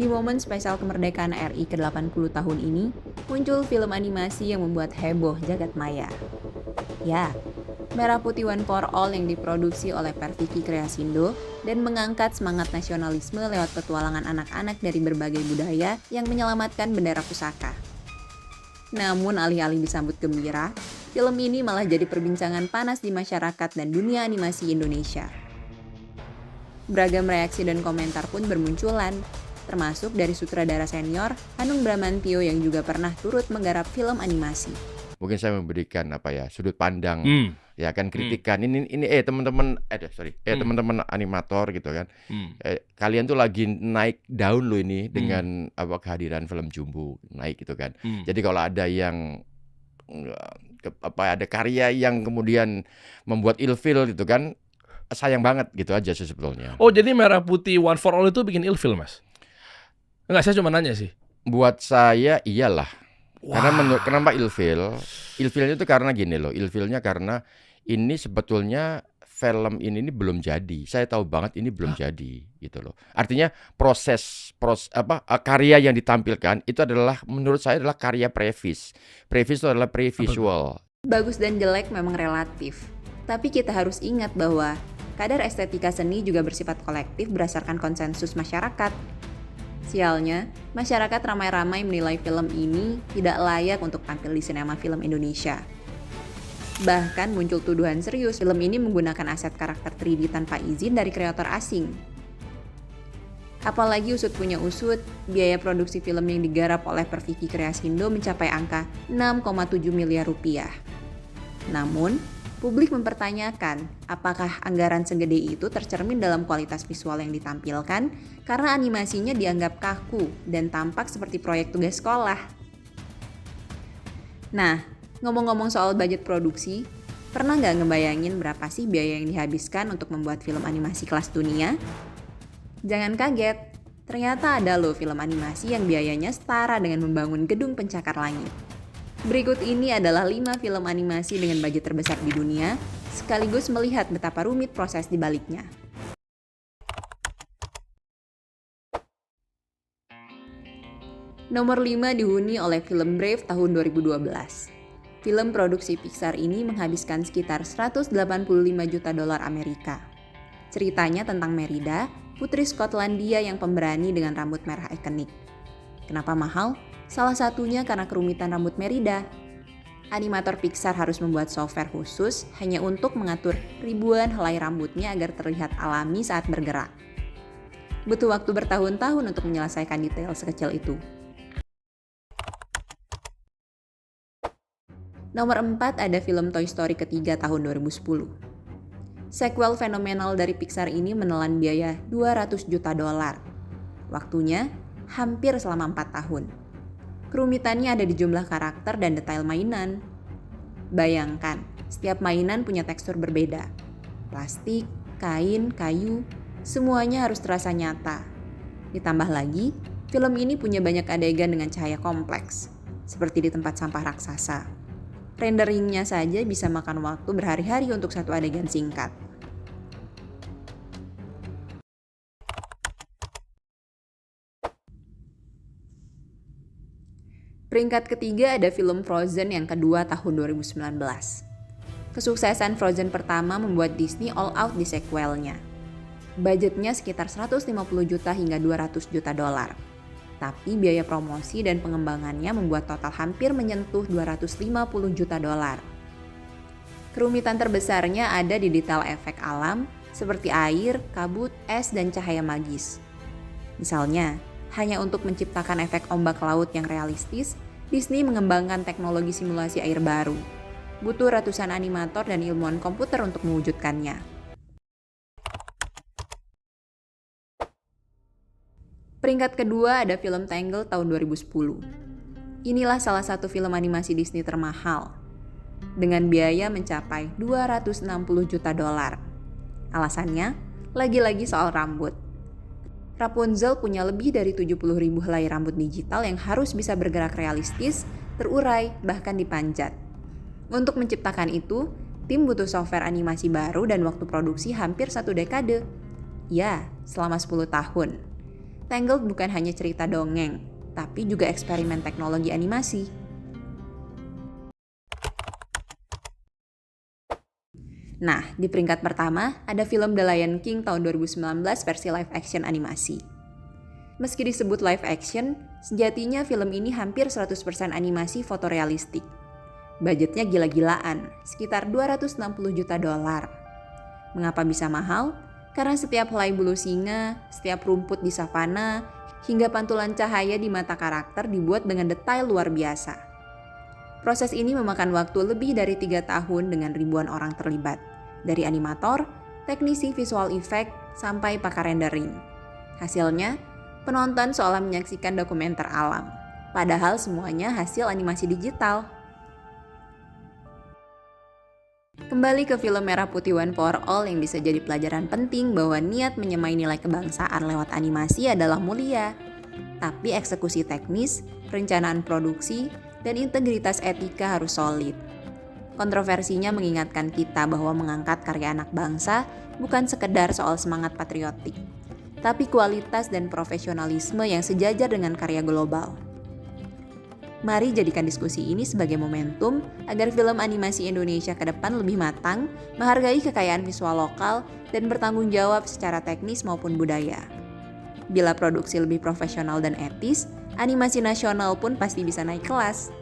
Di momen spesial kemerdekaan RI ke-80 tahun ini, muncul film animasi yang membuat heboh jagat maya. Ya, Merah Putih One for All yang diproduksi oleh Perviki Kreasindo dan mengangkat semangat nasionalisme lewat petualangan anak-anak dari berbagai budaya yang menyelamatkan bendera pusaka. Namun alih-alih disambut gembira, film ini malah jadi perbincangan panas di masyarakat dan dunia animasi Indonesia. Beragam reaksi dan komentar pun bermunculan, termasuk dari sutradara senior Hanung Bramantyo yang juga pernah turut menggarap film animasi. Mungkin saya memberikan sudut pandang Hmm. kritikan ini teman-teman teman-teman animator gitu kan. Kalian tuh lagi naik daun loh ini dengan kehadiran film Jumbo naik gitu kan. Jadi kalau ada yang ada karya yang kemudian membuat ilfil gitu kan, sayang banget gitu aja sih sebetulnya. Oh, jadi Merah Putih One for All itu bikin ilfil, Mas? Enggak, saya cuma nanya sih. Buat saya iyalah. Wah. Karena kenapa ilfil? Ilfilnya itu karena gini loh. Ilfilnya karena ini sebetulnya film ini belum jadi. Saya tahu banget ini belum jadi gitu loh. Artinya karya yang ditampilkan itu adalah menurut saya adalah karya previs. Previs itu adalah pre-visual. Bagus dan jelek memang relatif. Tapi kita harus ingat bahwa kadar estetika seni juga bersifat kolektif berdasarkan konsensus masyarakat. Sialnya, masyarakat ramai-ramai menilai film ini tidak layak untuk tampil di sinema film Indonesia. Bahkan muncul tuduhan serius film ini menggunakan aset karakter 3D tanpa izin dari kreator asing. Apalagi usut punya usut, biaya produksi film yang digarap oleh Perviki Kreasindo mencapai angka 6,7 miliar rupiah. Namun, publik mempertanyakan apakah anggaran segede itu tercermin dalam kualitas visual yang ditampilkan karena animasinya dianggap kaku dan tampak seperti proyek tugas sekolah. Nah, ngomong-ngomong soal budget produksi, pernah nggak ngebayangin berapa sih biaya yang dihabiskan untuk membuat film animasi kelas dunia? Jangan kaget, ternyata ada loh film animasi yang biayanya setara dengan membangun gedung pencakar langit. Berikut ini adalah 5 film animasi dengan budget terbesar di dunia, sekaligus melihat betapa rumit proses di baliknya. Nomor 5 dihuni oleh film Brave tahun 2012. Film produksi Pixar ini menghabiskan sekitar 185 juta dolar Amerika. Ceritanya tentang Merida, putri Skotlandia yang pemberani dengan rambut merah ikonik. Kenapa mahal? Salah satunya karena kerumitan rambut Merida. Animator Pixar harus membuat software khusus hanya untuk mengatur ribuan helai rambutnya agar terlihat alami saat bergerak. Butuh waktu bertahun-tahun untuk menyelesaikan detail sekecil itu. Nomor 4 ada film Toy Story ketiga tahun 2010. Sequel fenomenal dari Pixar ini menelan biaya 200 juta dolar. Waktunya hampir selama 4 tahun. Kerumitannya ada di jumlah karakter dan detail mainan. Bayangkan, setiap mainan punya tekstur berbeda. Plastik, kain, kayu, semuanya harus terasa nyata. Ditambah lagi, film ini punya banyak adegan dengan cahaya kompleks, seperti di tempat sampah raksasa. Renderingnya saja bisa makan waktu berhari-hari untuk satu adegan singkat. Peringkat ketiga ada film Frozen yang kedua tahun 2019. Kesuksesan Frozen pertama membuat Disney all out di sequelnya. Budgetnya sekitar 150 juta hingga 200 juta dolar. Tapi biaya promosi dan pengembangannya membuat total hampir menyentuh 250 juta dolar. Kerumitan terbesarnya ada di detail efek alam seperti air, kabut, es, dan cahaya magis. Misalnya, hanya untuk menciptakan efek ombak laut yang realistis, Disney mengembangkan teknologi simulasi air baru. Butuh ratusan animator dan ilmuwan komputer untuk mewujudkannya. Peringkat kedua ada film Tangled tahun 2010. Inilah salah satu film animasi Disney termahal, dengan biaya mencapai 260 juta dolar. Alasannya, lagi-lagi soal rambut. Rapunzel punya lebih dari 70.000 helai rambut digital yang harus bisa bergerak realistis, terurai, bahkan dipanjat. Untuk menciptakan itu, tim butuh software animasi baru dan waktu produksi hampir 1 dekade. Ya, selama 10 tahun. Tangled bukan hanya cerita dongeng, tapi juga eksperimen teknologi animasi. Nah, di peringkat pertama ada film The Lion King tahun 2019 versi live action animasi. Meski disebut live action, sejatinya film ini hampir 100% animasi fotorealistik. Budgetnya gila-gilaan, sekitar 260 juta dolar. Mengapa bisa mahal? Karena setiap helai bulu singa, setiap rumput di savana, hingga pantulan cahaya di mata karakter dibuat dengan detail luar biasa. Proses ini memakan waktu lebih dari 3 tahun dengan ribuan orang terlibat, dari animator, teknisi visual effect, sampai pakar rendering. Hasilnya, penonton seolah menyaksikan dokumenter alam, padahal semuanya hasil animasi digital. Kembali ke film Merah Putih One for All yang bisa jadi pelajaran penting bahwa niat menyemai nilai kebangsaan lewat animasi adalah mulia. Tapi eksekusi teknis, perencanaan produksi, dan integritas etika harus solid. Kontroversinya mengingatkan kita bahwa mengangkat karya anak bangsa bukan sekedar soal semangat patriotik, tapi kualitas dan profesionalisme yang sejajar dengan karya global. Mari jadikan diskusi ini sebagai momentum agar film animasi Indonesia ke depan lebih matang, menghargai kekayaan visual lokal, dan bertanggung jawab secara teknis maupun budaya. Bila produksi lebih profesional dan etis, animasi nasional pun pasti bisa naik kelas.